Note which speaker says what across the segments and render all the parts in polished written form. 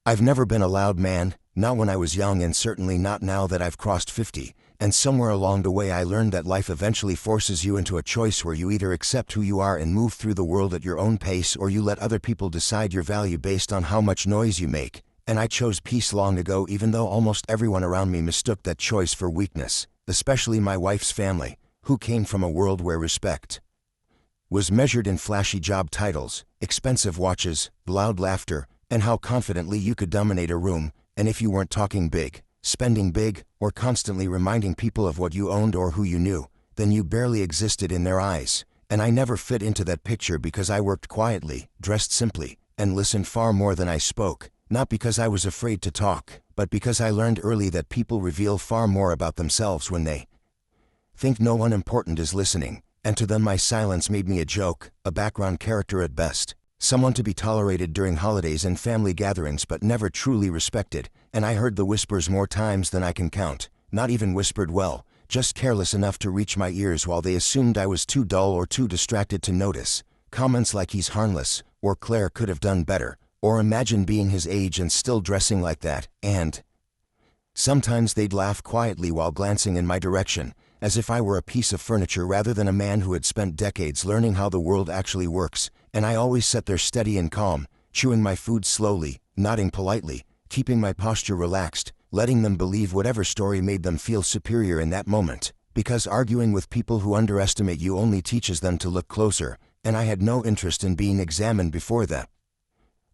Speaker 1: I've never been a loud man, not when I was young and certainly not now that I've crossed 50, and somewhere along the way I learned that life eventually forces you into a choice where you either accept who you are and move through the world at your own pace, or you let other people decide your value based on how much noise you make. And I chose peace long ago, even though almost everyone around me mistook that choice for weakness, especially my wife's family, who came from a world where respect was measured in flashy job titles, expensive watches, loud laughter, and how confidently you could dominate a room. And if you weren't talking big, spending big, or constantly reminding people of what you owned or who you knew, then you barely existed in their eyes. And I never fit into that picture because I worked quietly, dressed simply, and listened far more than I spoke, not because I was afraid to talk, but because I learned early that people reveal far more about themselves when they think no one important is listening. And to them my silence made me a joke, a background character at best, someone to be tolerated during holidays and family gatherings but never truly respected. And I heard the whispers more times than I can count, not even whispered well, just careless enough to reach my ears while they assumed I was too dull or too distracted to notice. Comments like "he's harmless," or "Claire could have done better," or "imagine being his age and still dressing like that," and sometimes they'd laugh quietly while glancing in my direction, as if I were a piece of furniture rather than a man who had spent decades learning how the world actually works. And I always sat there steady and calm, chewing my food slowly, nodding politely, keeping my posture relaxed, letting them believe whatever story made them feel superior in that moment, because arguing with people who underestimate you only teaches them to look closer, and I had no interest in being examined before the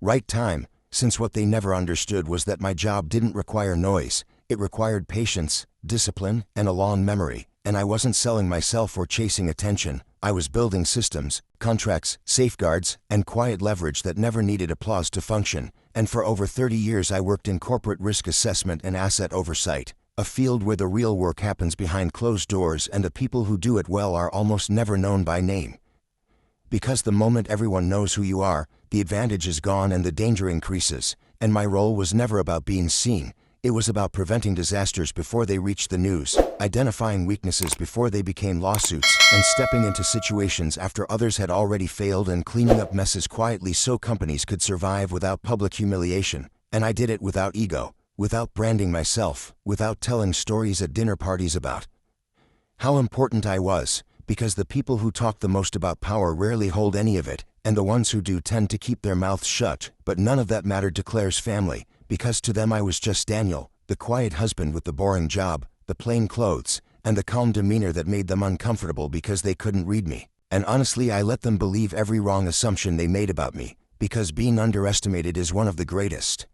Speaker 1: right time, since what they never understood was that my job didn't require noise. It required patience, discipline, and a long memory. And I wasn't selling myself or chasing attention. I was building systems, contracts, safeguards, and quiet leverage that never needed applause to function. And for over 30 years I worked in corporate risk assessment and asset oversight, a field where the real work happens behind closed doors and the people who do it well are almost never known by name. Because the moment everyone knows who you are, the advantage is gone and the danger increases. And my role was never about being seen. It was about preventing disasters before they reached the news, identifying weaknesses before they became lawsuits, and stepping into situations after others had already failed and cleaning up messes quietly so companies could survive without public humiliation. And I did it without ego, without branding myself, without telling stories at dinner parties about how important I was, because the people who talk the most about power rarely hold any of it, and the ones who do tend to keep their mouths shut. But none of that mattered to Claire's family, because to them I was just Daniel, the quiet husband with the boring job, the plain clothes, and the calm demeanor that made them uncomfortable because they couldn't read me. And honestly, I let them believe every wrong assumption they made about me, because being underestimated is one of the greatest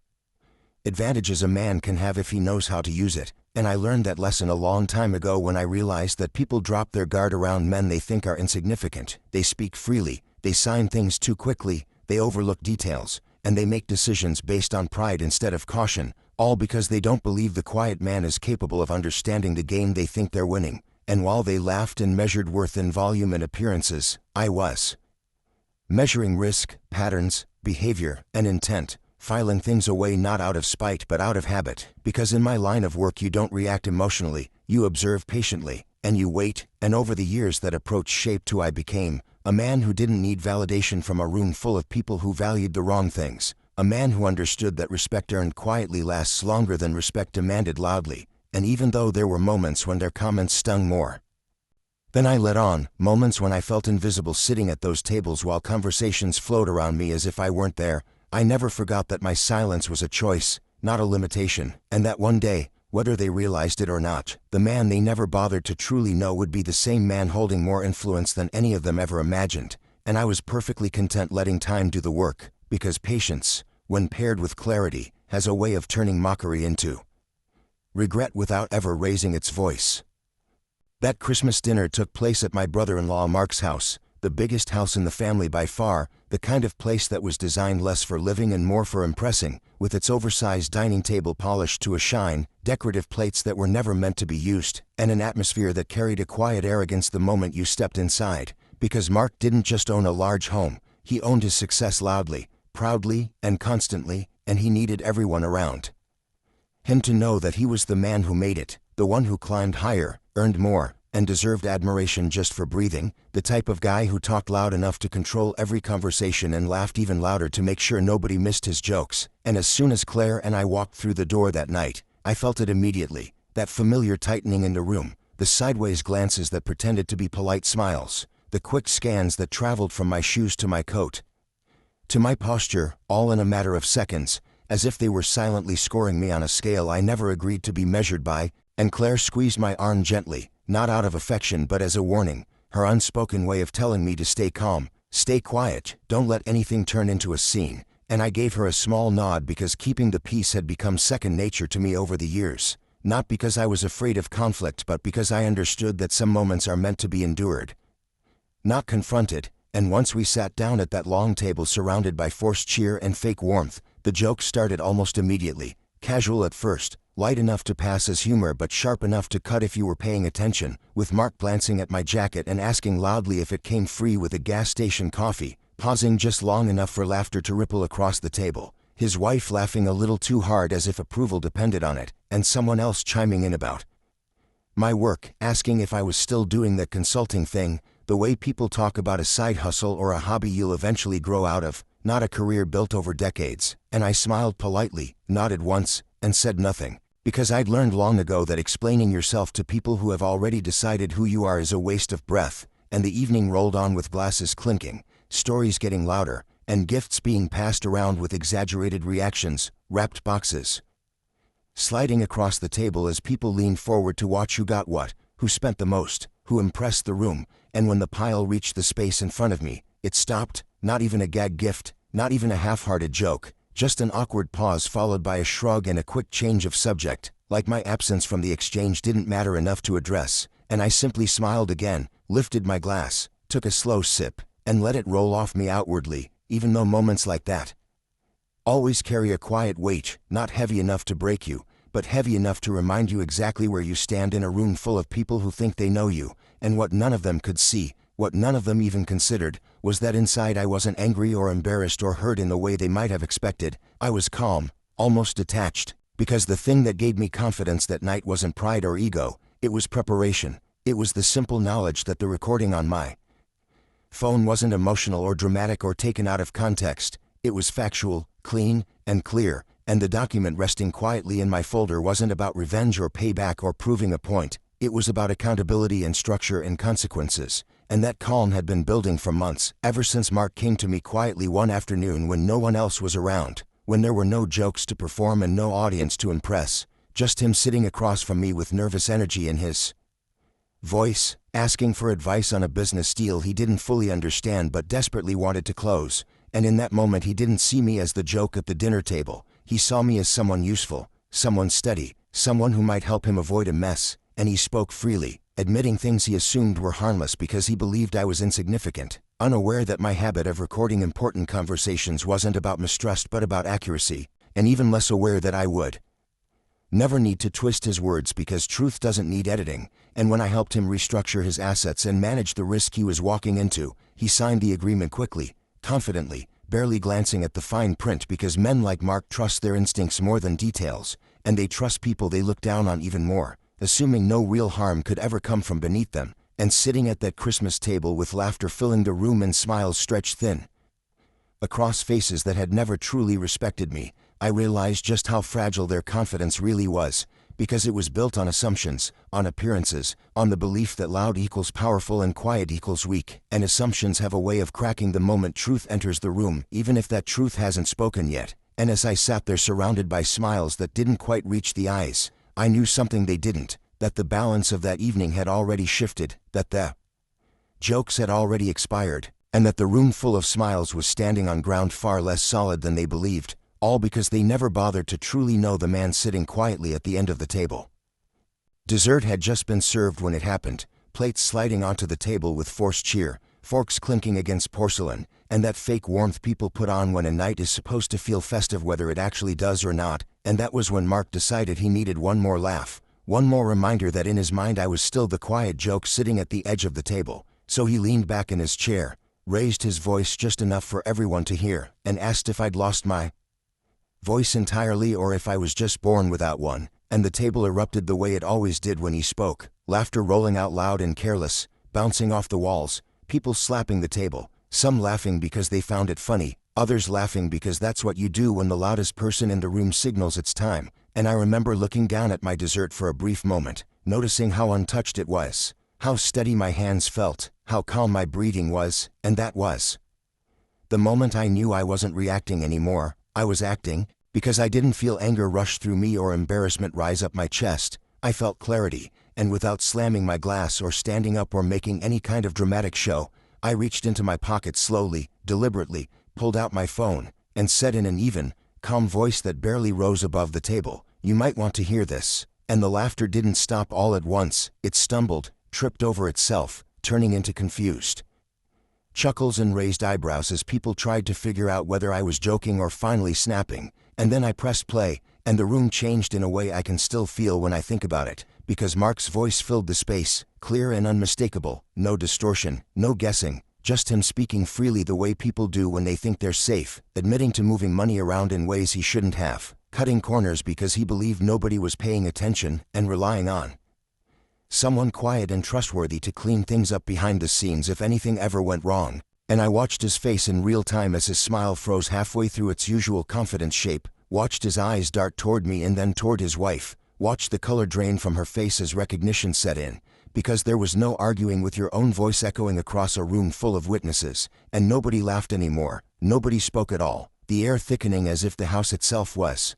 Speaker 1: advantages a man can have if he knows how to use it. And I learned that lesson a long time ago when I realized that people drop their guard around men they think are insignificant. They speak freely, they sign things too quickly, they overlook details, and they make decisions based on pride instead of caution, all because they don't believe the quiet man is capable of understanding the game they think they're winning. And while they laughed and measured worth in volume and appearances, I was measuring risk, patterns, behavior, and intent, filing things away not out of spite but out of habit, because in my line of work you don't react emotionally, you observe patiently, and you wait. And over the years that approach shaped who I became, a man who didn't need validation from a room full of people who valued the wrong things, a man who understood that respect earned quietly lasts longer than respect demanded loudly. And even though there were moments when their comments stung more than I let on, moments when I felt invisible sitting at those tables while conversations flowed around me as if I weren't there, I never forgot that my silence was a choice, not a limitation, and that one day, whether they realized it or not, the man they never bothered to truly know would be the same man holding more influence than any of them ever imagined. And I was perfectly content letting time do the work, because patience, when paired with clarity, has a way of turning mockery into regret without ever raising its voice. That Christmas dinner took place at my brother-in-law Mark's house, the biggest house in the family by far, the kind of place that was designed less for living and more for impressing, with its oversized dining table polished to a shine, decorative plates that were never meant to be used, and an atmosphere that carried a quiet arrogance the moment you stepped inside. Because Mark didn't just own a large home, he owned his success loudly, proudly, and constantly, and he needed everyone around him to know that he was the man who made it, the one who climbed higher, earned more, and deserved admiration just for breathing, the type of guy who talked loud enough to control every conversation and laughed even louder to make sure nobody missed his jokes. And as soon as Claire and I walked through the door that night, I felt it immediately, that familiar tightening in the room, the sideways glances that pretended to be polite smiles, the quick scans that traveled from my shoes to my coat, to my posture, all in a matter of seconds, as if they were silently scoring me on a scale I never agreed to be measured by. And Claire squeezed my arm gently, not out of affection but as a warning, her unspoken way of telling me to stay calm, stay quiet, don't let anything turn into a scene. And I gave her a small nod because keeping the peace had become second nature to me over the years, not because I was afraid of conflict but because I understood that some moments are meant to be endured, not confronted. And once we sat down at that long table surrounded by forced cheer and fake warmth, the jokes started almost immediately, casual at first, light enough to pass as humor but sharp enough to cut if you were paying attention, with Mark glancing at my jacket and asking loudly if it came free with a gas station coffee, pausing just long enough for laughter to ripple across the table, his wife laughing a little too hard as if approval depended on it, and someone else chiming in about my work, asking if I was still doing that consulting thing, the way people talk about a side hustle or a hobby you'll eventually grow out of, not a career built over decades. And I smiled politely, nodded once, and said nothing, because I'd learned long ago that explaining yourself to people who have already decided who you are is a waste of breath. And the evening rolled on with glasses clinking, stories getting louder, and gifts being passed around with exaggerated reactions, wrapped boxes sliding across the table as people leaned forward to watch who got what, who spent the most, who impressed the room. And when the pile reached the space in front of me, it stopped, not even a gag gift, not even a half-hearted joke, just an awkward pause followed by a shrug and a quick change of subject, like my absence from the exchange didn't matter enough to address. And I simply smiled again, lifted my glass, took a slow sip, and let it roll off me outwardly, even though moments like that always carry a quiet weight, not heavy enough to break you, but heavy enough to remind you exactly where you stand in a room full of people who think they know you. And what none of them could see, what none of them even considered, was that inside I wasn't angry or embarrassed or hurt in the way they might have expected. I was calm, almost detached, because the thing that gave me confidence that night wasn't pride or ego, it was preparation. It was the simple knowledge that the recording on my phone wasn't emotional or dramatic or taken out of context. It was factual, clean, and clear, and the document resting quietly in my folder wasn't about revenge or payback or proving a point. It was about accountability and structure and consequences. And that calm had been building for months, ever since Mark came to me quietly one afternoon when no one else was around, when there were no jokes to perform and no audience to impress, just him sitting across from me with nervous energy in his voice, asking for advice on a business deal he didn't fully understand but desperately wanted to close. And in that moment he didn't see me as the joke at the dinner table. He saw me as someone useful, someone steady, someone who might help him avoid a mess. And he spoke freely, admitting things he assumed were harmless because he believed I was insignificant, unaware that my habit of recording important conversations wasn't about mistrust but about accuracy, and even less aware that I would never need to twist his words because truth doesn't need editing. And when I helped him restructure his assets and manage the risk he was walking into, he signed the agreement quickly, confidently, barely glancing at the fine print because men like Mark trust their instincts more than details, and they trust people they look down on even more, assuming no real harm could ever come from beneath them. And sitting at that Christmas table with laughter filling the room and smiles stretched thin across faces that had never truly respected me, I realized just how fragile their confidence really was, because it was built on assumptions, on appearances, on the belief that loud equals powerful and quiet equals weak. And assumptions have a way of cracking the moment truth enters the room, even if that truth hasn't spoken yet. And as I sat there surrounded by smiles that didn't quite reach the eyes, I knew something they didn't, that the balance of that evening had already shifted, that the jokes had already expired, and that the room full of smiles was standing on ground far less solid than they believed, all because they never bothered to truly know the man sitting quietly at the end of the table. Dessert had just been served when it happened, plates sliding onto the table with forced cheer, forks clinking against porcelain, and that fake warmth people put on when a night is supposed to feel festive whether it actually does or not. And that was when Mark decided he needed one more laugh, one more reminder that in his mind I was still the quiet joke sitting at the edge of the table. So he leaned back in his chair, raised his voice just enough for everyone to hear, and asked if I'd lost my voice entirely or if I was just born without one. And the table erupted the way it always did when he spoke, Laughter rolling out loud and careless, bouncing off the walls, people slapping the table, some laughing because they found it funny, others laughing because that's what you do when the loudest person in the room signals it's time. And I remember looking down at my dessert for a brief moment, noticing how untouched it was, how steady my hands felt, how calm my breathing was, and that was the moment I knew I wasn't reacting anymore. I was acting, because I didn't feel anger rush through me or embarrassment rise up my chest. I felt clarity, and without slamming my glass or standing up or making any kind of dramatic show, I reached into my pocket slowly, deliberately, pulled out my phone, and said in an even, calm voice that barely rose above the table, "You might want to hear this." And the laughter didn't stop all at once. It stumbled, tripped over itself, turning into confused chuckles and raised eyebrows as people tried to figure out whether I was joking or finally snapping. And then I pressed play, and the room changed in a way I can still feel when I think about it, because Mark's voice filled the space, clear and unmistakable, no distortion, no guessing, just him speaking freely the way people do when they think they're safe, admitting to moving money around in ways he shouldn't have, cutting corners because he believed nobody was paying attention, and relying on someone quiet and trustworthy to clean things up behind the scenes if anything ever went wrong. And I watched his face in real time as his smile froze halfway through its usual confident shape, watched his eyes dart toward me and then toward his wife, watched the color drain from her face as recognition set in, because there was no arguing with your own voice echoing across a room full of witnesses, and nobody laughed anymore, nobody spoke at all, the air thickening as if the house itself was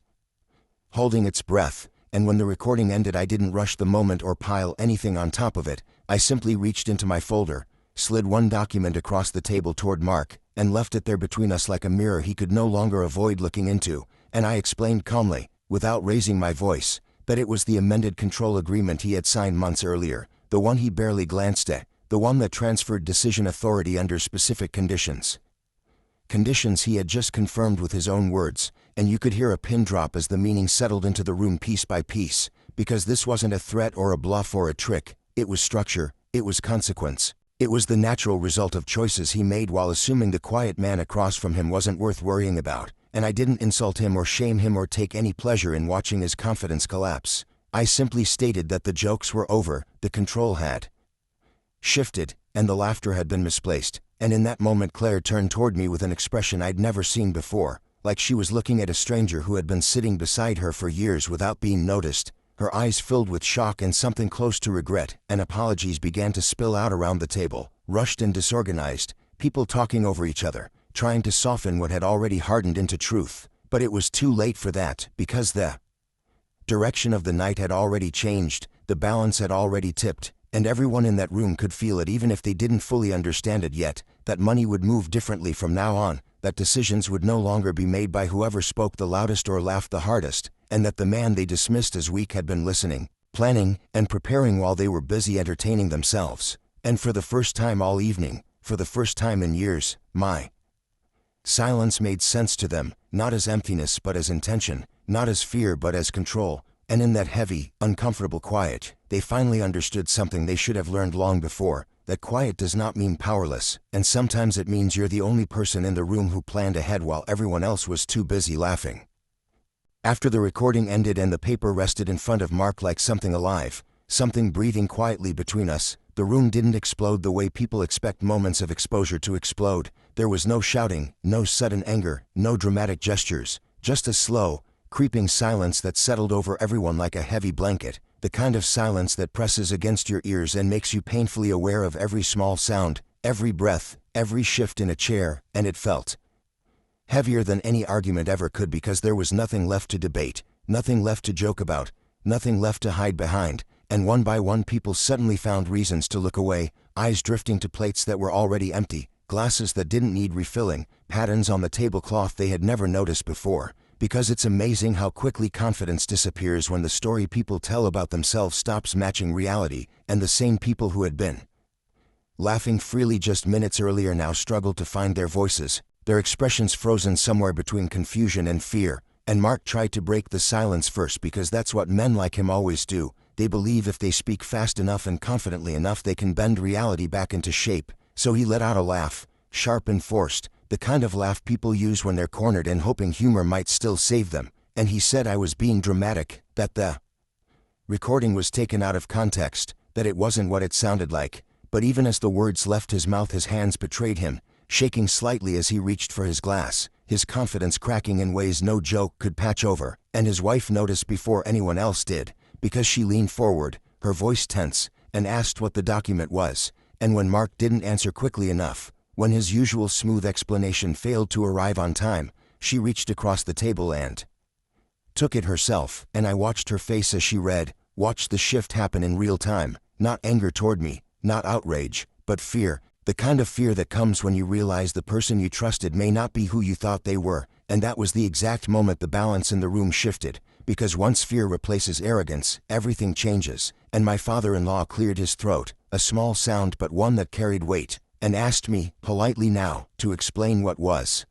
Speaker 1: holding its breath. And when the recording ended, I didn't rush the moment or pile anything on top of it. I simply reached into my folder, slid one document across the table toward Mark, and left it there between us like a mirror he could no longer avoid looking into. And I explained calmly, without raising my voice, that it was the amended control agreement he had signed months earlier, the one he barely glanced at, the one that transferred decision authority under specific conditions. Conditions he had just confirmed with his own words, and you could hear a pin drop as the meaning settled into the room piece by piece, because this wasn't a threat or a bluff or a trick, it was structure, it was consequence. It was the natural result of choices he made while assuming the quiet man across from him wasn't worth worrying about, and I didn't insult him or shame him or take any pleasure in watching his confidence collapse. I simply stated that the jokes were over, the control had shifted, and the laughter had been misplaced. And in that moment Claire turned toward me with an expression I'd never seen before, like she was looking at a stranger who had been sitting beside her for years without being noticed. Her eyes filled with shock and something close to regret, and apologies began to spill out around the table, rushed and disorganized, people talking over each other, trying to soften what had already hardened into truth. But it was too late for that, because the direction of the night had already changed, the balance had already tipped, and everyone in that room could feel it even if they didn't fully understand it yet, that money would move differently from now on, that decisions would no longer be made by whoever spoke the loudest or laughed the hardest, and that the man they dismissed as weak had been listening, planning, and preparing while they were busy entertaining themselves. And for the first time all evening, for the first time in years, my silence made sense to them, not as emptiness but as intention, not as fear but as control. And in that heavy, uncomfortable quiet, they finally understood something they should have learned long before, that quiet does not mean powerless, and sometimes it means you're the only person in the room who planned ahead while everyone else was too busy laughing. After the recording ended and the paper rested in front of Mark like something alive, something breathing quietly between us, the room didn't explode the way people expect moments of exposure to explode. There was no shouting, no sudden anger, no dramatic gestures, just a slow, creeping silence that settled over everyone like a heavy blanket, the kind of silence that presses against your ears and makes you painfully aware of every small sound, every breath, every shift in a chair. And it felt heavier than any argument ever could, because there was nothing left to debate, nothing left to joke about, nothing left to hide behind, and one by one people suddenly found reasons to look away, eyes drifting to plates that were already empty, glasses that didn't need refilling, patterns on the tablecloth they had never noticed before. Because it's amazing how quickly confidence disappears when the story people tell about themselves stops matching reality, and the same people who had been laughing freely just minutes earlier now struggled to find their voices, their expressions frozen somewhere between confusion and fear. And Mark tried to break the silence first, because that's what men like him always do. They believe if they speak fast enough and confidently enough they can bend reality back into shape. So he let out a laugh, sharp and forced, the kind of laugh people use when they're cornered and hoping humor might still save them. And he said I was being dramatic, that the recording was taken out of context, that it wasn't what it sounded like, but even as the words left his mouth his hands betrayed him, shaking slightly as he reached for his glass, his confidence cracking in ways no joke could patch over, and his wife noticed before anyone else did, because she leaned forward, her voice tense, and asked what the document was, and when Mark didn't answer quickly enough, when his usual smooth explanation failed to arrive on time, she reached across the table and took it herself, and I watched her face as she read, watched the shift happen in real time, not anger toward me, not outrage, but fear, the kind of fear that comes when you realize the person you trusted may not be who you thought they were, and that was the exact moment the balance in the room shifted, because once fear replaces arrogance, everything changes, and my father-in-law cleared his throat, a small sound but one that carried weight, and asked me, politely now, to explain what was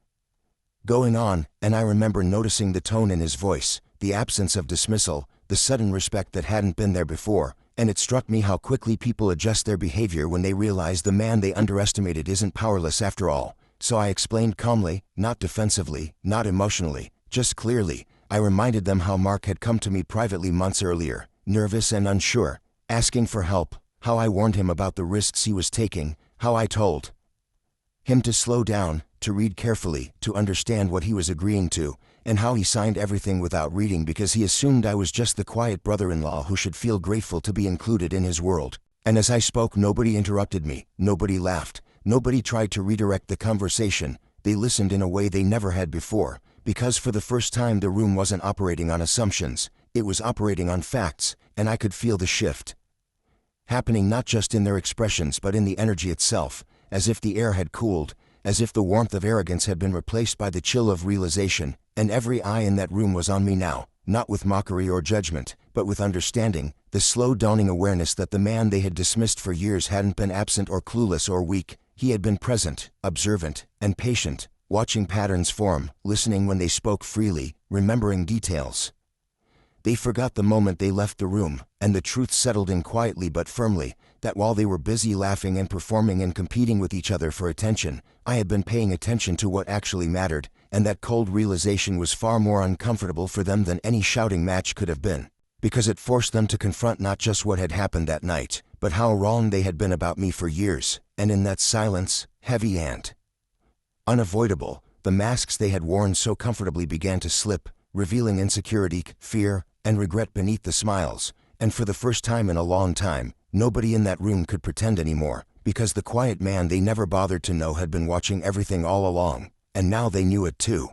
Speaker 1: going on, and I remember noticing the tone in his voice, the absence of dismissal, the sudden respect that hadn't been there before, and it struck me how quickly people adjust their behavior when they realize the man they underestimated isn't powerless after all. So I explained calmly, not defensively, not emotionally, just clearly. I reminded them how Mark had come to me privately months earlier, nervous and unsure, asking for help, how I warned him about the risks he was taking, how I told him to slow down, to read carefully, to understand what he was agreeing to, and how he signed everything without reading because he assumed I was just the quiet brother-in-law who should feel grateful to be included in his world. And as I spoke, nobody interrupted me, nobody laughed, nobody tried to redirect the conversation. They listened in a way they never had before, because for the first time the room wasn't operating on assumptions, it was operating on facts, and I could feel the shift happening not just in their expressions but in the energy itself, as if the air had cooled, as if the warmth of arrogance had been replaced by the chill of realization, and every eye in that room was on me now, not with mockery or judgment, but with understanding, the slow dawning awareness that the man they had dismissed for years hadn't been absent or clueless or weak. He had been present, observant, and patient, watching patterns form, listening when they spoke freely, remembering details they forgot the moment they left the room, and the truth settled in quietly but firmly, that while they were busy laughing and performing and competing with each other for attention, I had been paying attention to what actually mattered, and that cold realization was far more uncomfortable for them than any shouting match could have been, because it forced them to confront not just what had happened that night, but how wrong they had been about me for years, and in that silence, heavy and unavoidable, the masks they had worn so comfortably began to slip, revealing insecurity, fear, and regret beneath the smiles, and for the first time in a long time, nobody in that room could pretend anymore, because the quiet man they never bothered to know had been watching everything all along, and now they knew it too.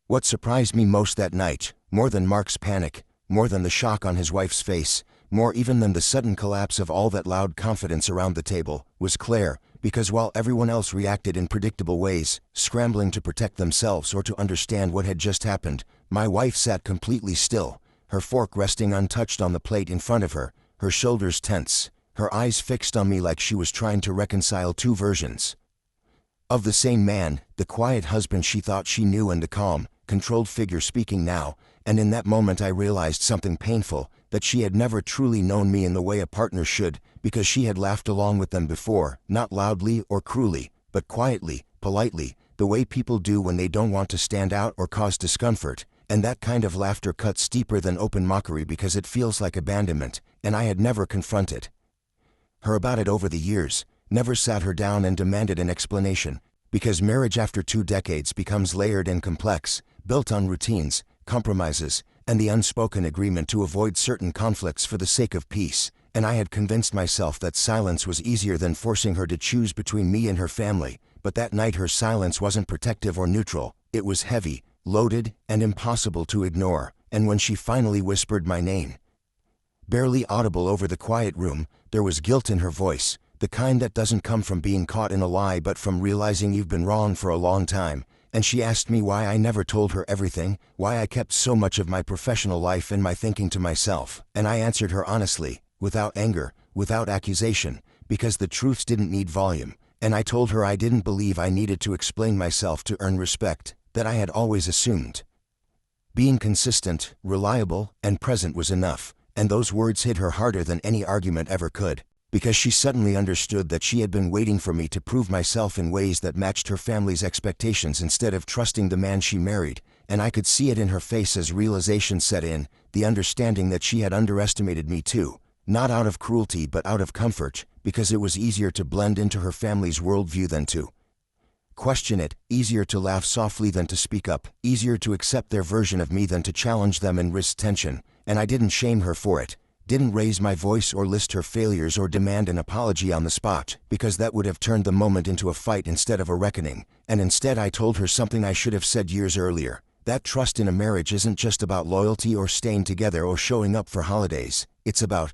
Speaker 1: What surprised me most that night, more than Mark's panic, more than the shock on his wife's face, more even than the sudden collapse of all that loud confidence around the table, was Claire, because while everyone else reacted in predictable ways, scrambling to protect themselves or to understand what had just happened, my wife sat completely still, her fork resting untouched on the plate in front of her, her shoulders tense, her eyes fixed on me like she was trying to reconcile two versions of the same man, the quiet husband she thought she knew and the calm, controlled figure speaking now, and in that moment I realized something painful, that she had never truly known me in the way a partner should, because she had laughed along with them before, not loudly or cruelly, but quietly, politely, the way people do when they don't want to stand out or cause discomfort, and that kind of laughter cuts deeper than open mockery because it feels like abandonment, and I had never confronted her about it over the years, never sat her down and demanded an explanation, because marriage after 2 decades becomes layered and complex, built on routines, compromises, and the unspoken agreement to avoid certain conflicts for the sake of peace, and I had convinced myself that silence was easier than forcing her to choose between me and her family, but that night her silence wasn't protective or neutral, it was heavy, loaded, and impossible to ignore, and when she finally whispered my name, barely audible over the quiet room, there was guilt in her voice, the kind that doesn't come from being caught in a lie but from realizing you've been wrong for a long time, and she asked me why I never told her everything, why I kept so much of my professional life and my thinking to myself, and I answered her honestly, without anger, without accusation, because the truths didn't need volume, and I told her I didn't believe I needed to explain myself to earn respect, that I had always assumed being consistent, reliable, and present was enough, and those words hit her harder than any argument ever could, because she suddenly understood that she had been waiting for me to prove myself in ways that matched her family's expectations instead of trusting the man she married, and I could see it in her face as realization set in, the understanding that she had underestimated me too, Not out of cruelty but out of comfort, because it was easier to blend into her family's worldview than to question it, easier to laugh softly than to speak up, easier to accept their version of me than to challenge them and risk tension, and I didn't shame her for it. Didn't raise my voice or list her failures or demand an apology on the spot, because that would have turned the moment into a fight instead of a reckoning, and instead I told her something I should have said years earlier. That trust in a marriage isn't just about loyalty or staying together or showing up for holidays. It's about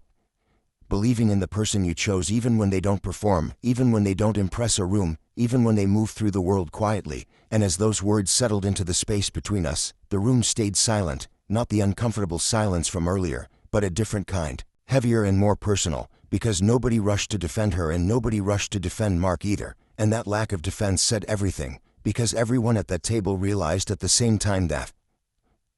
Speaker 1: believing in the person you chose even when they don't perform, even when they don't impress a room, even when they move through the world quietly. And as those words settled into the space between us, the room stayed silent, not the uncomfortable silence from earlier, but a different kind, heavier and more personal, because nobody rushed to defend her and nobody rushed to defend Mark either, and that lack of defense said everything, because everyone at that table realized at the same time that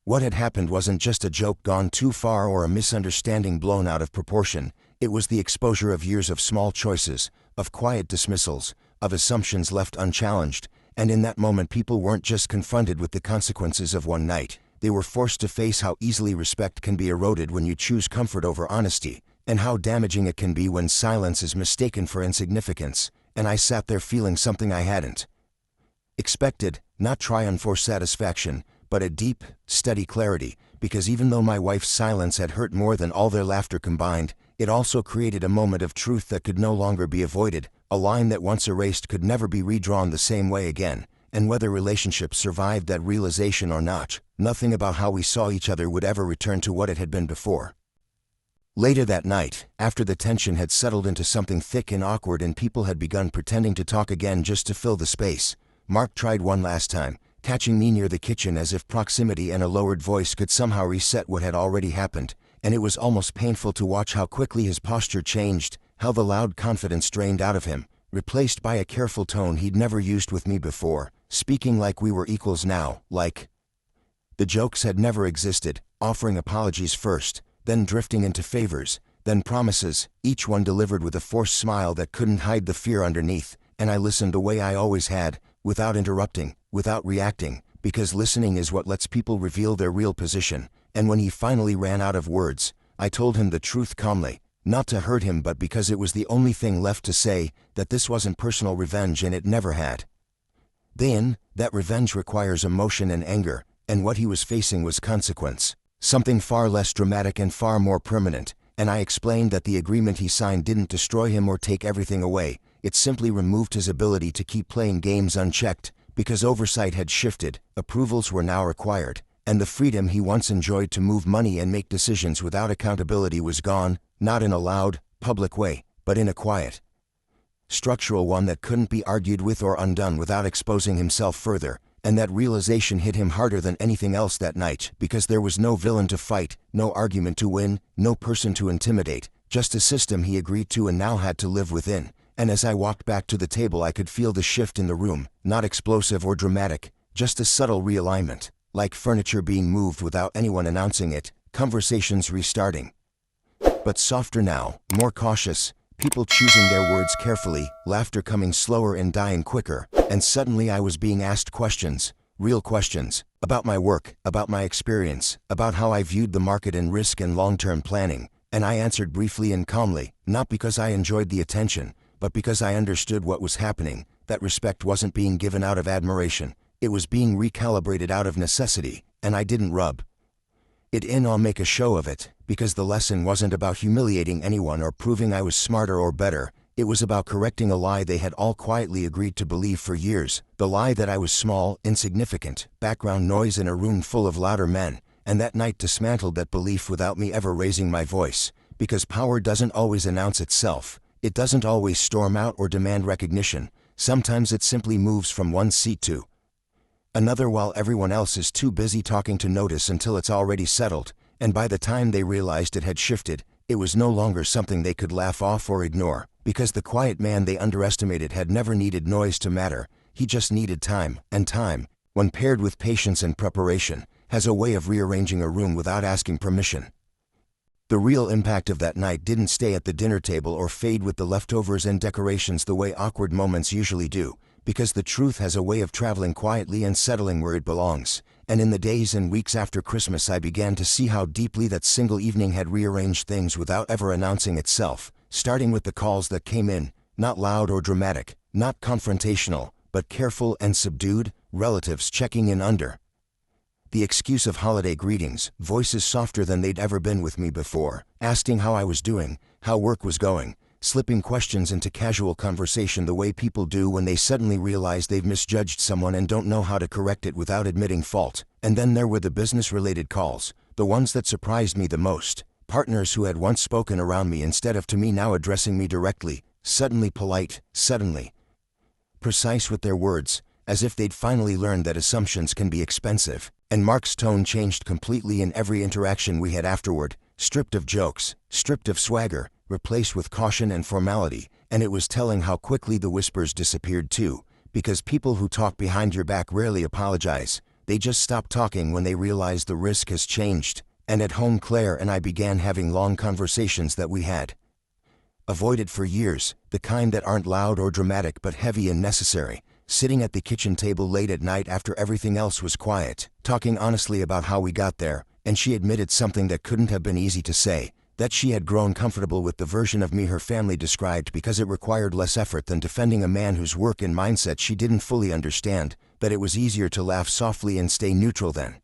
Speaker 1: what had happened wasn't just a joke gone too far or a misunderstanding blown out of proportion. It was the exposure of years of small choices, of quiet dismissals, of assumptions left unchallenged, and in that moment people weren't just confronted with the consequences of one night. They were forced to face how easily respect can be eroded when you choose comfort over honesty, and how damaging it can be when silence is mistaken for insignificance. And I sat there feeling something I hadn't expected, not triumph or satisfaction, but a deep, steady clarity, because even though my wife's silence had hurt more than all their laughter combined, it also created a moment of truth that could no longer be avoided, a line that once erased could never be redrawn the same way again. And whether relationships survived that realization or not, nothing about how we saw each other would ever return to what it had been before. Later that night, after the tension had settled into something thick and awkward and people had begun pretending to talk again just to fill the space, Mark tried one last time, catching me near the kitchen as if proximity and a lowered voice could somehow reset what had already happened, and it was almost painful to watch how quickly his posture changed, how the loud confidence drained out of him, replaced by a careful tone he'd never used with me before, speaking like we were equals now, like the jokes had never existed, offering apologies first, then drifting into favors, then promises, each one delivered with a forced smile that couldn't hide the fear underneath. And I listened the way I always had, without interrupting, without reacting, because listening is what lets people reveal their real position. And when he finally ran out of words, I told him the truth calmly, not to hurt him but because it was the only thing left to say, that this wasn't personal revenge and it never had. Then, that revenge requires emotion and anger, and what he was facing was consequence. Something far less dramatic and far more permanent, and I explained that the agreement he signed didn't destroy him or take everything away. It simply removed his ability to keep playing games unchecked, because oversight had shifted, approvals were now required, and the freedom he once enjoyed to move money and make decisions without accountability was gone, not in a loud, public way, but in a quiet, structural one that couldn't be argued with or undone without exposing himself further. And that realization hit him harder than anything else that night, because there was no villain to fight, no argument to win, no person to intimidate, just a system he agreed to and now had to live within. And as I walked back to the table I could feel the shift in the room, not explosive or dramatic, just a subtle realignment, like furniture being moved without anyone announcing it, conversations restarting. But softer now, more cautious, people choosing their words carefully, laughter coming slower and dying quicker, and suddenly I was being asked questions, real questions, about my work, about my experience, about how I viewed the market and risk and long-term planning, and I answered briefly and calmly, not because I enjoyed the attention, but because I understood what was happening. That respect wasn't being given out of admiration, it was being recalibrated out of necessity, and I didn't rub it in or make a show of it, because the lesson wasn't about humiliating anyone or proving I was smarter or better. It was about correcting a lie they had all quietly agreed to believe for years, the lie that I was small, insignificant, background noise in a room full of louder men, and that night dismantled that belief without me ever raising my voice, because power doesn't always announce itself, it doesn't always storm out or demand recognition, sometimes it simply moves from one seat to another while everyone else is too busy talking to notice until it's already settled, and by the time they realized it had shifted, it was no longer something they could laugh off or ignore, because the quiet man they underestimated had never needed noise to matter, he just needed time, and time, when paired with patience and preparation, has a way of rearranging a room without asking permission. The real impact of that night didn't stay at the dinner table or fade with the leftovers and decorations the way awkward moments usually do, because the truth has a way of traveling quietly and settling where it belongs, and in the days and weeks after Christmas I began to see how deeply that single evening had rearranged things without ever announcing itself, starting with the calls that came in, not loud or dramatic, not confrontational, but careful and subdued, relatives checking in under the excuse of holiday greetings, voices softer than they'd ever been with me before, asking how I was doing, how work was going, slipping questions into casual conversation the way people do when they suddenly realize they've misjudged someone and don't know how to correct it without admitting fault. And then there were the business-related calls, the ones that surprised me the most. Partners who had once spoken around me instead of to me now addressing me directly, suddenly polite, suddenly precise with their words, as if they'd finally learned that assumptions can be expensive. And Mark's tone changed completely in every interaction we had afterward, stripped of jokes, stripped of swagger, replaced with caution and formality, and it was telling how quickly the whispers disappeared too, because people who talk behind your back rarely apologize, they just stop talking when they realize the risk has changed. And at home Claire and I began having long conversations that we had avoided for years, the kind that aren't loud or dramatic but heavy and necessary, sitting at the kitchen table late at night after everything else was quiet, talking honestly about how we got there, and she admitted something that couldn't have been easy to say, that she had grown comfortable with the version of me her family described because it required less effort than defending a man whose work and mindset she didn't fully understand, that it was easier to laugh softly and stay neutral than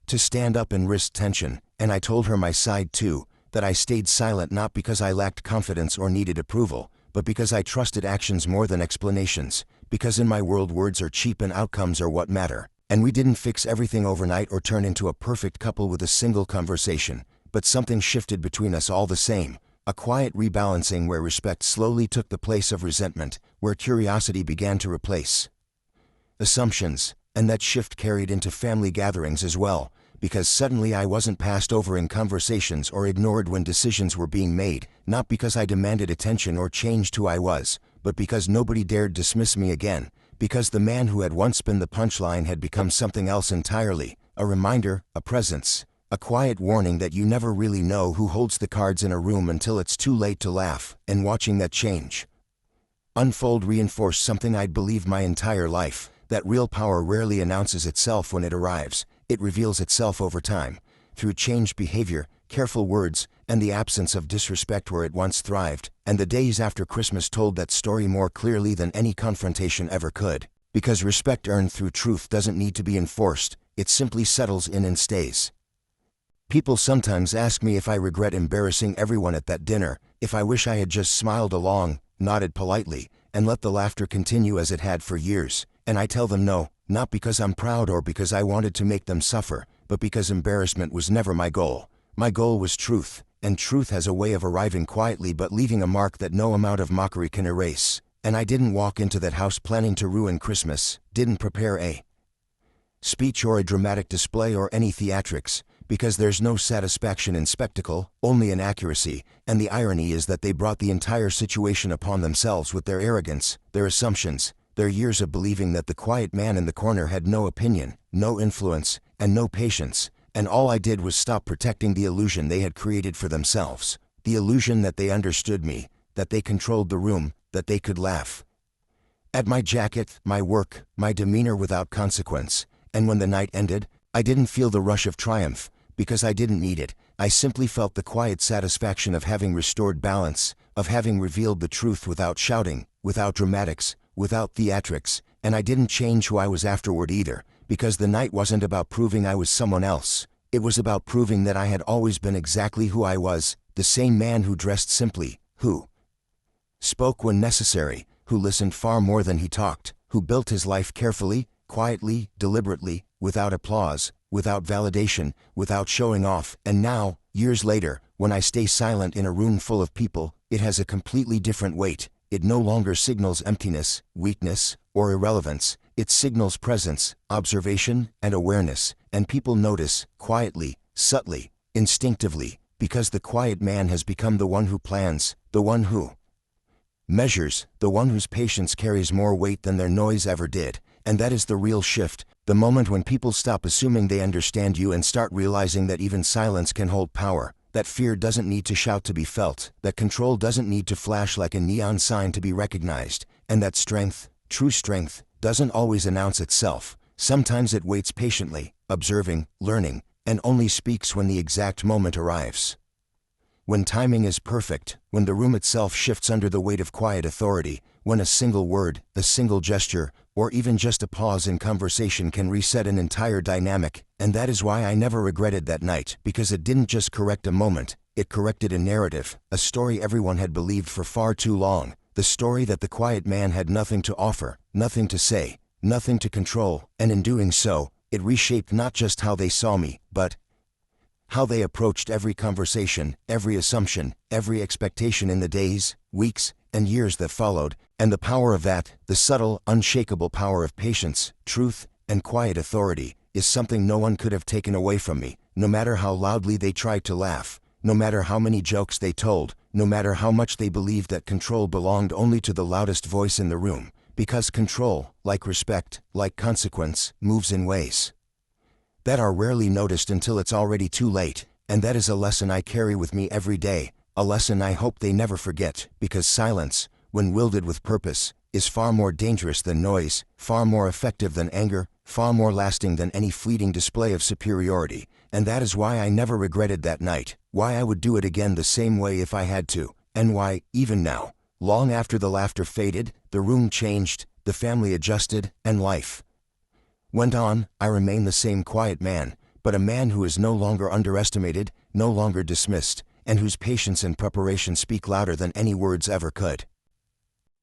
Speaker 1: to stand up and risk tension. And I told her my side too, that I stayed silent not because I lacked confidence or needed approval, but because I trusted actions more than explanations, because in my world words are cheap and outcomes are what matter. And we didn't fix everything overnight or turn into a perfect couple with a single conversation, but something shifted between us all the same, a quiet rebalancing where respect slowly took the place of resentment, where curiosity began to replace assumptions, and that shift carried into family gatherings as well, because suddenly I wasn't passed over in conversations or ignored when decisions were being made, not because I demanded attention or changed who I was, but because nobody dared dismiss me again, because the man who had once been the punchline had become something else entirely, a reminder, a presence, a quiet warning that you never really know who holds the cards in a room until it's too late to laugh. And watching that change unfold reinforced something I'd believed my entire life, that real power rarely announces itself when it arrives. It reveals itself over time, through changed behavior, careful words, and the absence of disrespect where it once thrived. And the days after Christmas told that story more clearly than any confrontation ever could. Because respect earned through truth doesn't need to be enforced, it simply settles in and stays. People sometimes ask me if I regret embarrassing everyone at that dinner, if I wish I had just smiled along, nodded politely, and let the laughter continue as it had for years. And I tell them no, not because I'm proud or because I wanted to make them suffer, but because embarrassment was never my goal. My goal was truth, and truth has a way of arriving quietly but leaving a mark that no amount of mockery can erase. And I didn't walk into that house planning to ruin Christmas, didn't prepare a speech or a dramatic display or any theatrics, because there's no satisfaction in spectacle, only in accuracy. And the irony is that they brought the entire situation upon themselves with their arrogance, their assumptions, their years of believing that the quiet man in the corner had no opinion, no influence, and no patience. And all I did was stop protecting the illusion they had created for themselves, the illusion that they understood me, that they controlled the room, that they could laugh at my jacket, my work, my demeanor without consequence. And when the night ended, I didn't feel the rush of triumph, because I didn't need it. I simply felt the quiet satisfaction of having restored balance, of having revealed the truth without shouting, without dramatics, without theatrics. And I didn't change who I was afterward either, because the night wasn't about proving I was someone else. It was about proving that I had always been exactly who I was, the same man who dressed simply, who spoke when necessary, who listened far more than he talked, who built his life carefully, quietly, deliberately, without applause, without validation, without showing off. And now, years later, when I stay silent in a room full of people, it has a completely different weight. It no longer signals emptiness, weakness, or irrelevance. It signals presence, observation, and awareness. And people notice, quietly, subtly, instinctively, because the quiet man has become the one who plans, the one who measures, the one whose patience carries more weight than their noise ever did. And that is the real shift, the moment when people stop assuming they understand you and start realizing that even silence can hold power, that fear doesn't need to shout to be felt, that control doesn't need to flash like a neon sign to be recognized, and that strength, true strength, doesn't always announce itself, Sometimes it waits patiently, observing, learning, and only speaks when the exact moment arrives. When timing is perfect, when the room itself shifts under the weight of quiet authority, when a single word, a single gesture, or even just a pause in conversation can reset an entire dynamic, and that is why I never regretted that night, because it didn't just correct a moment, it corrected a narrative, a story everyone had believed for far too long, the story that the quiet man had nothing to offer, nothing to say, nothing to control, and in doing so, it reshaped not just how they saw me, but how they approached every conversation, every assumption, every expectation in the days, weeks, and years that followed, and the power of that, the subtle, unshakable power of patience, truth, and quiet authority, is something no one could have taken away from me, no matter how loudly they tried to laugh, no matter how many jokes they told, no matter how much they believed that control belonged only to the loudest voice in the room, because control, like respect, like consequence, moves in ways that are rarely noticed until it's already too late, and that is a lesson I carry with me every day, a lesson I hope they never forget, because silence, when wielded with purpose, is far more dangerous than noise, far more effective than anger, far more lasting than any fleeting display of superiority, and that is why I never regretted that night, why I would do it again the same way if I had to, and why, even now, long after the laughter faded, the room changed, the family adjusted, and life went on, I remain the same quiet man, but a man who is no longer underestimated, no longer dismissed, and whose patience and preparation speak louder than any words ever could.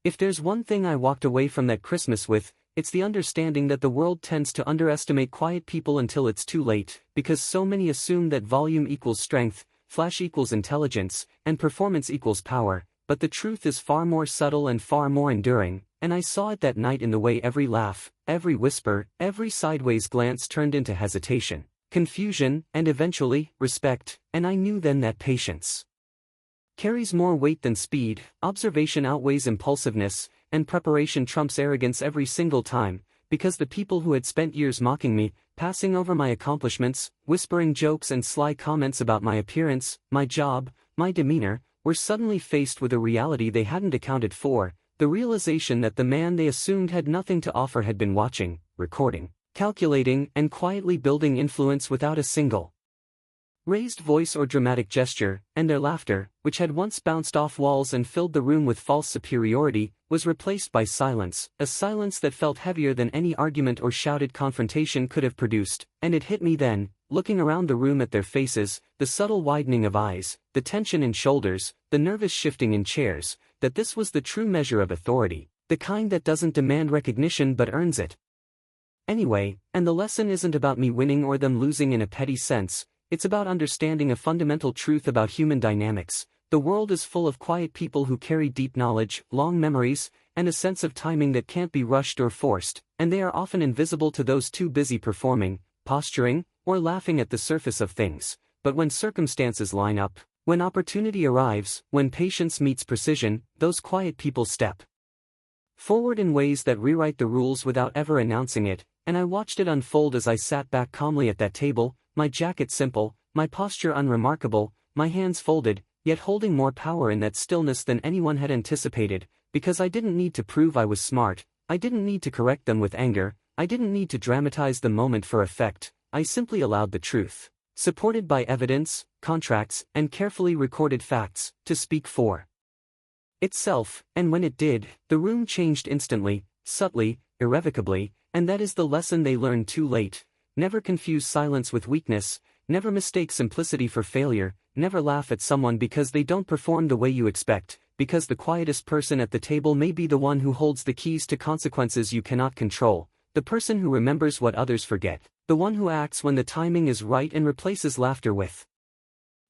Speaker 2: If there's one thing I walked away from that Christmas with, it's the understanding that the world tends to underestimate quiet people until it's too late, because so many assume that volume equals strength, flash equals intelligence, and performance equals power, but the truth is far more subtle and far more enduring, and I saw it that night in the way every laugh, every whisper, every sideways glance turned into hesitation, confusion, and eventually, respect, and I knew then that patience carries more weight than speed, observation outweighs impulsiveness, and preparation trumps arrogance every single time, because the people who had spent years mocking me, passing over my accomplishments, whispering jokes and sly comments about my appearance, my job, my demeanor, were suddenly faced with a reality they hadn't accounted for, the realization that the man they assumed had nothing to offer had been watching, recording, calculating, and quietly building influence without a single raised voice or dramatic gesture, and their laughter, which had once bounced off walls and filled the room with false superiority, was replaced by silence, a silence that felt heavier than any argument or shouted confrontation could have produced, and it hit me then, looking around the room at their faces, the subtle widening of eyes, the tension in shoulders, the nervous shifting in chairs, that this was the true measure of authority, the kind that doesn't demand recognition but earns it. Anyway, and the lesson isn't about me winning or them losing in a petty sense, it's about understanding a fundamental truth about human dynamics. The world is full of quiet people who carry deep knowledge, long memories, and a sense of timing that can't be rushed or forced, and they are often invisible to those too busy performing, posturing, or laughing at the surface of things. But when circumstances line up, when opportunity arrives, when patience meets precision, those quiet people step forward in ways that rewrite the rules without ever announcing it, and I watched it unfold as I sat back calmly at that table, my jacket simple, my posture unremarkable, my hands folded, yet holding more power in that stillness than anyone had anticipated, because I didn't need to prove I was smart, I didn't need to correct them with anger, I didn't need to dramatize the moment for effect, I simply allowed the truth, supported by evidence, contracts, and carefully recorded facts, to speak for itself, and when it did, the room changed instantly, subtly, irrevocably, and that is the lesson they learned too late. Never confuse silence with weakness, never mistake simplicity for failure, never laugh at someone because they don't perform the way you expect, because the quietest person at the table may be the one who holds the keys to consequences you cannot control, the person who remembers what others forget, the one who acts when the timing is right and replaces laughter with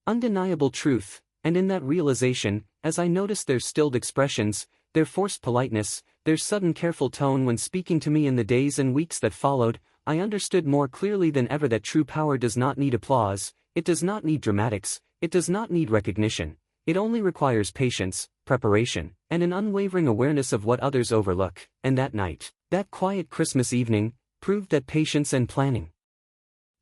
Speaker 2: undeniable truth, and in that realization, as I noticed their stilled expressions, their forced politeness, their sudden careful tone when speaking to me in the days and weeks that followed, I understood more clearly than ever that true power does not need applause, it does not need dramatics, it does not need recognition, it only requires patience, preparation, and an unwavering awareness of what others overlook, and that night, that quiet Christmas evening, proved that patience and planning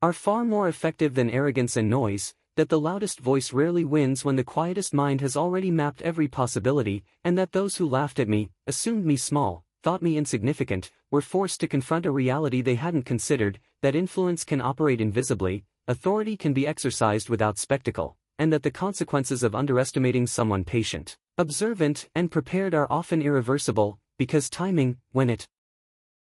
Speaker 2: are far more effective than arrogance and noise, that the loudest voice rarely wins when the quietest mind has already mapped every possibility, and that those who laughed at me, assumed me small, thought me insignificant, were forced to confront a reality they hadn't considered, that influence can operate invisibly, authority can be exercised without spectacle, and that the consequences of underestimating someone patient, observant, and prepared are often irreversible, because timing, when it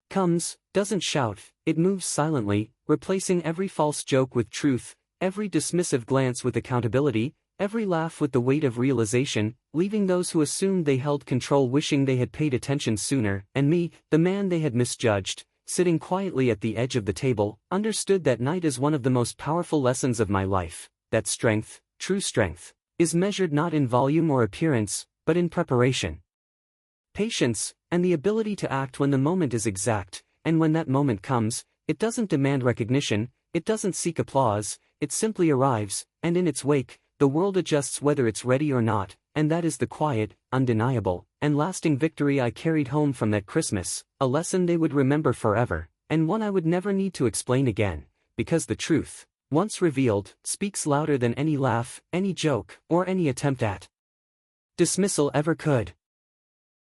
Speaker 2: comes, doesn't shout, it moves silently, replacing every false joke with truth, every dismissive glance with accountability, every laugh with the weight of realization, leaving those who assumed they held control wishing they had paid attention sooner, and me, the man they had misjudged, sitting quietly at the edge of the table, understood that night is one of the most powerful lessons of my life, that strength, true strength, is measured not in volume or appearance, but in preparation, patience, and the ability to act when the moment is exact, and when that moment comes, it doesn't demand recognition, it doesn't seek applause, it simply arrives, and in its wake, the world adjusts whether it's ready or not, and that is the quiet, undeniable, and lasting victory I carried home from that Christmas, a lesson they would remember forever, and one I would never need to explain again, because the truth, once revealed, speaks louder than any laugh, any joke, or any attempt at dismissal ever could.